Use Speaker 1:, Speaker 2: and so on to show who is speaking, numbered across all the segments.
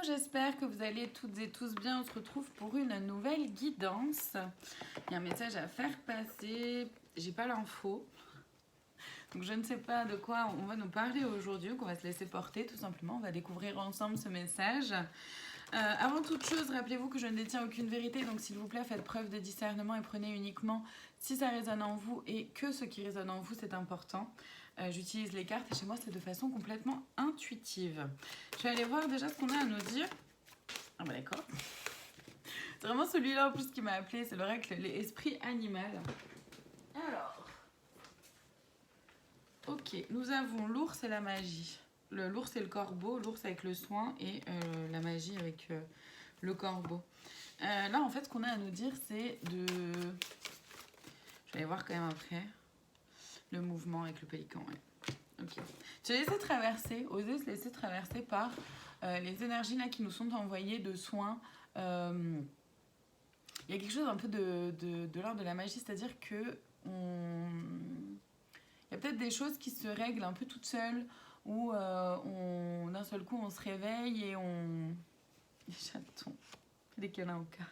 Speaker 1: j'espère que vous allez toutes et tous bien. On se retrouve pour une nouvelle guidance. Il y a un message à faire passer. J'ai pas l'info. Donc je ne sais pas de quoi on va nous parler aujourd'hui. Donc on va se laisser porter tout simplement. On va découvrir ensemble ce message. Avant toute chose, rappelez-vous que je ne détiens aucune vérité. Donc s'il vous plaît, faites preuve de discernement et prenez uniquement si ça résonne en vous et que ce qui résonne en vous, c'est important. J'utilise les cartes et chez moi, c'est de façon complètement intuitive. Je vais aller voir déjà ce qu'on a à nous dire. Ah bah d'accord. C'est vraiment celui-là en plus qui m'a appelé. C'est l'oracle, les esprits animal. Alors. Ok, nous avons l'ours et la magie. L'ours et le corbeau, l'ours avec le soin et la magie avec le corbeau. Là, en fait, ce qu'on a à nous dire, c'est de... Je vais aller voir quand même après. Le mouvement avec le pélican, ouais. Ok. Je vais laisser traverser, oser se laisser traverser par les énergies là qui nous sont envoyées de soins. Il y a quelque chose un peu de l'ordre de la magie, c'est-à-dire que il y a peut-être des choses qui se règlent un peu toutes seules, où d'un seul coup on se réveille et on... Les chatons, des câlins aux cartes.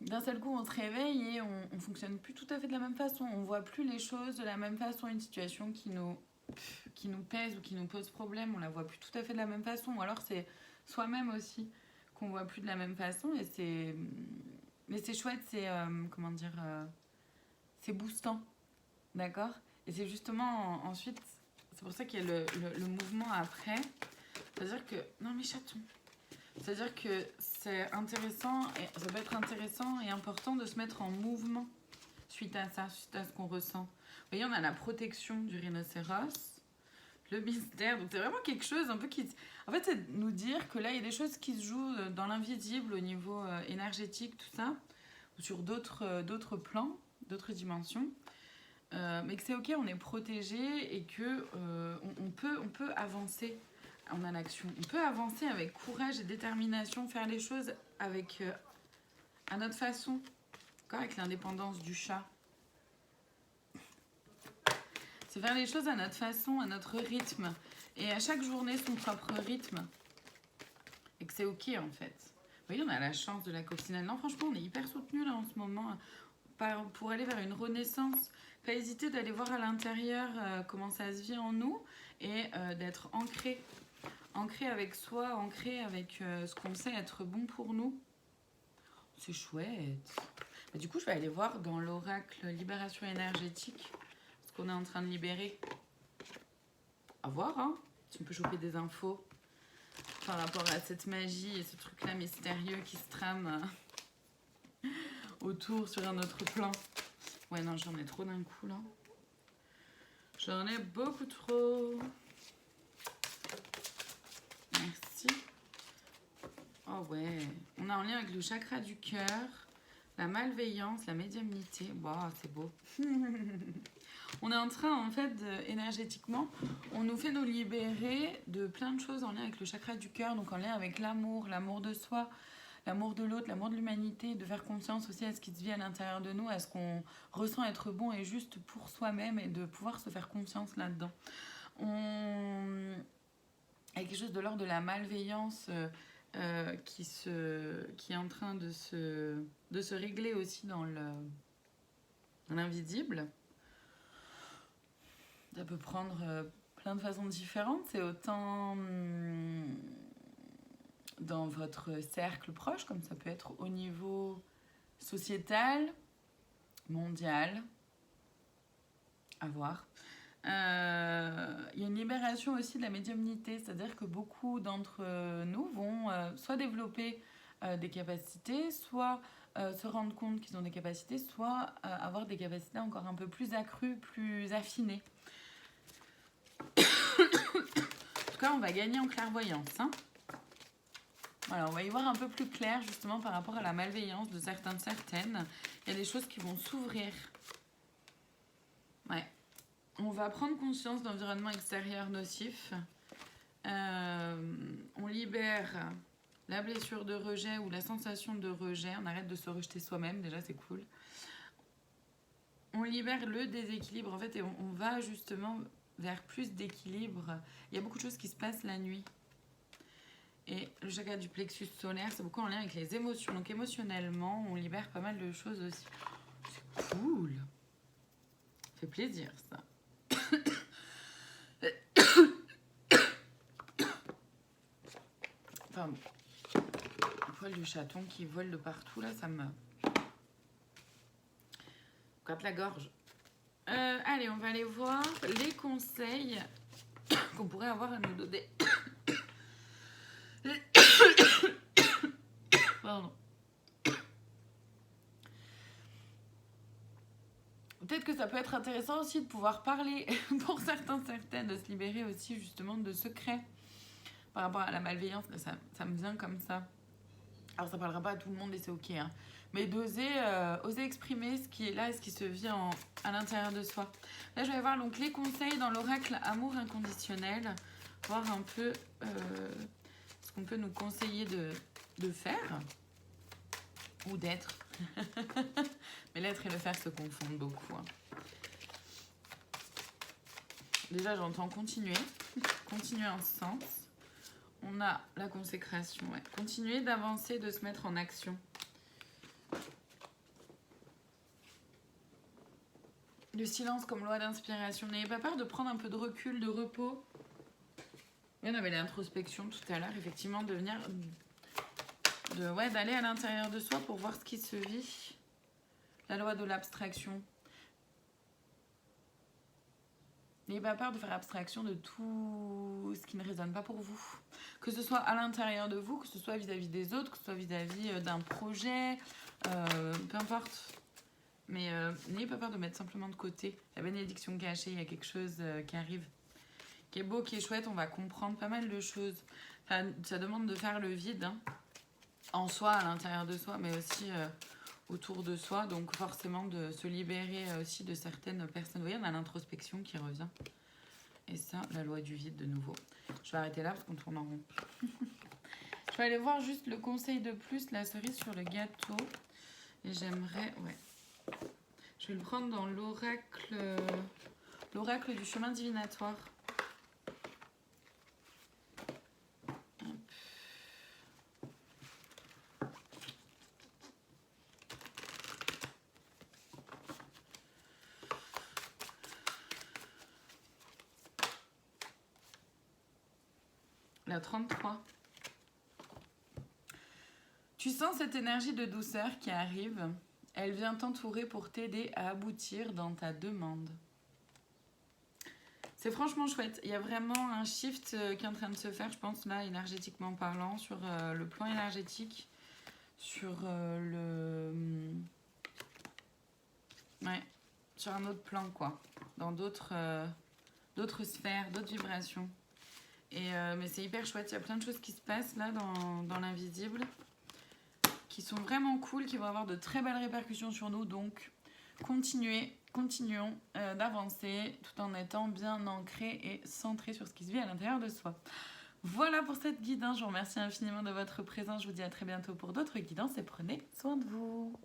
Speaker 1: D'un seul coup on se réveille et on fonctionne plus tout à fait de la même façon. On voit plus les choses de la même façon. Une situation qui nous pèse ou qui nous pose problème, on la voit plus tout à fait de la même façon. Ou alors c'est soi-même aussi qu'on voit plus de la même façon. Et c'est... Mais c'est chouette, c'est... comment dire c'est boostant, d'accord? Et c'est justement ensuite... C'est pour ça qu'il y a le mouvement après. C'est-à-dire que... Non mais chatons. C'est-à-dire que c'est intéressant, et ça peut être intéressant et important de se mettre en mouvement suite à ça, suite à ce qu'on ressent. Vous voyez, on a la protection du rhinocéros, le mystère, donc c'est vraiment quelque chose un peu qui... En fait, c'est de nous dire que là, il y a des choses qui se jouent dans l'invisible au niveau énergétique, tout ça, ou sur d'autres plans, d'autres dimensions, mais que c'est ok, on est protégé et que on peut avancer en action. On peut avancer avec courage et détermination, faire les choses avec à notre façon, avec l'indépendance du chat. C'est faire les choses à notre façon, à notre rythme, et à chaque journée son propre rythme, et que c'est ok en fait. Vous voyez, on a la chance de la coccinelle. Non, franchement, on est hyper soutenu là en ce moment pour aller vers une renaissance. Pas hésiter d'aller voir à l'intérieur comment ça se vit en nous et d'être ancré avec soi, ancré avec ce qu'on sait être bon pour nous. C'est chouette. Bah, du coup, je vais aller voir dans l'oracle libération énergétique ce qu'on est en train de libérer. À voir, hein, si on peut choper des infos par rapport à cette magie et ce truc-là mystérieux qui se trame autour sur un autre plan. Ouais, non, j'en ai trop d'un coup, là. J'en ai beaucoup trop. Merci. Oh ouais. On est en lien avec le chakra du cœur, la malveillance, la médiumnité. Wow, c'est beau. On est en train, en fait, énergétiquement, on nous fait nous libérer de plein de choses en lien avec le chakra du cœur, donc en lien avec l'amour, l'amour de soi, l'amour de l'autre, l'amour de l'humanité, de faire confiance aussi à ce qui se vit à l'intérieur de nous, à ce qu'on ressent être bon et juste pour soi-même et de pouvoir se faire confiance là-dedans. Il y a quelque chose de l'ordre de la malveillance qui est en train de se régler aussi dans l'invisible. Ça peut prendre plein de façons différentes. C'est autant dans votre cercle proche, comme ça peut être au niveau sociétal, mondial, à voir. Il y a une libération aussi de la médiumnité, c'est-à-dire que beaucoup d'entre nous vont soit développer des capacités, soit se rendre compte qu'ils ont des capacités, soit avoir des capacités encore un peu plus accrues, plus affinées. En tout cas, on va gagner en clairvoyance. Hein. Voilà, on va y voir un peu plus clair justement par rapport à la malveillance de certaines. Il y a des choses qui vont s'ouvrir. Ouais. On va prendre conscience d'environnements extérieurs nocifs. On libère la blessure de rejet ou la sensation de rejet. On arrête de se rejeter soi-même, déjà c'est cool. On libère le déséquilibre en fait et on va justement vers plus d'équilibre. Il y a beaucoup de choses qui se passent la nuit. Et le chakra du plexus solaire, c'est beaucoup en lien avec les émotions. Donc émotionnellement, on libère pas mal de choses aussi. C'est cool. Ça fait plaisir, ça. Enfin, le poil du chaton qui vole de partout, là, ça me... gratte la gorge. Allez, on va aller voir les conseils qu'on pourrait avoir à nous donner. Pardon. Peut-être que ça peut être intéressant aussi de pouvoir parler, pour certains, certaines, de se libérer aussi justement de secrets par rapport à la malveillance. Ça me vient comme ça. Alors ça parlera pas à tout le monde et c'est ok, hein. Mais d'oser oser exprimer ce qui est là et ce qui se vit à l'intérieur de soi. Là, je vais voir donc les conseils dans l'oracle Amour inconditionnel, voir un peu ce qu'on peut nous conseiller de faire ou d'être. Mais l'être et le faire se confondent beaucoup, hein. Déjà, j'entends continuer en sens. On a la consécration, ouais. Continuer d'avancer, de se mettre en action. Le silence comme loi d'inspiration. N'ayez pas peur de prendre un peu de recul, de repos. Et on avait l'introspection tout à l'heure, effectivement, de venir... d'aller à l'intérieur de soi pour voir ce qui se vit. La loi de l'abstraction. N'ayez pas peur de faire abstraction de tout ce qui ne résonne pas pour vous. Que ce soit à l'intérieur de vous, que ce soit vis-à-vis des autres, que ce soit vis-à-vis d'un projet, peu importe. Mais n'ayez pas peur de mettre simplement de côté. La bénédiction cachée, il y a quelque chose qui arrive, qui est beau, qui est chouette. On va comprendre pas mal de choses. Enfin, ça demande de faire le vide, hein, en soi, à l'intérieur de soi, mais aussi autour de soi. Donc forcément de se libérer aussi de certaines personnes. Vous voyez, on a l'introspection qui revient. Et ça, la loi du vide de nouveau. Je vais arrêter là parce qu'on tourne en rond. Je vais aller voir juste le conseil de plus, la cerise sur le gâteau. Et j'aimerais... Ouais. Je vais le prendre dans l'oracle du chemin divinatoire. La 33. Tu sens cette énergie de douceur qui arrive. Elle vient t'entourer pour t'aider à aboutir dans ta demande. C'est franchement chouette. Il y a vraiment un shift qui est en train de se faire, je pense, là, énergétiquement parlant, sur le plan énergétique, sur ouais, sur un autre plan, quoi. Dans d'autres sphères, d'autres vibrations. Mais c'est hyper chouette. Il y a plein de choses qui se passent là dans l'invisible, qui sont vraiment cool, qui vont avoir de très belles répercussions sur nous. Donc, continuons d'avancer tout en étant bien ancrés et centrés sur ce qui se vit à l'intérieur de soi. Voilà pour cette guidance. Je vous remercie infiniment de votre présence. Je vous dis à très bientôt pour d'autres guidances et prenez soin de vous.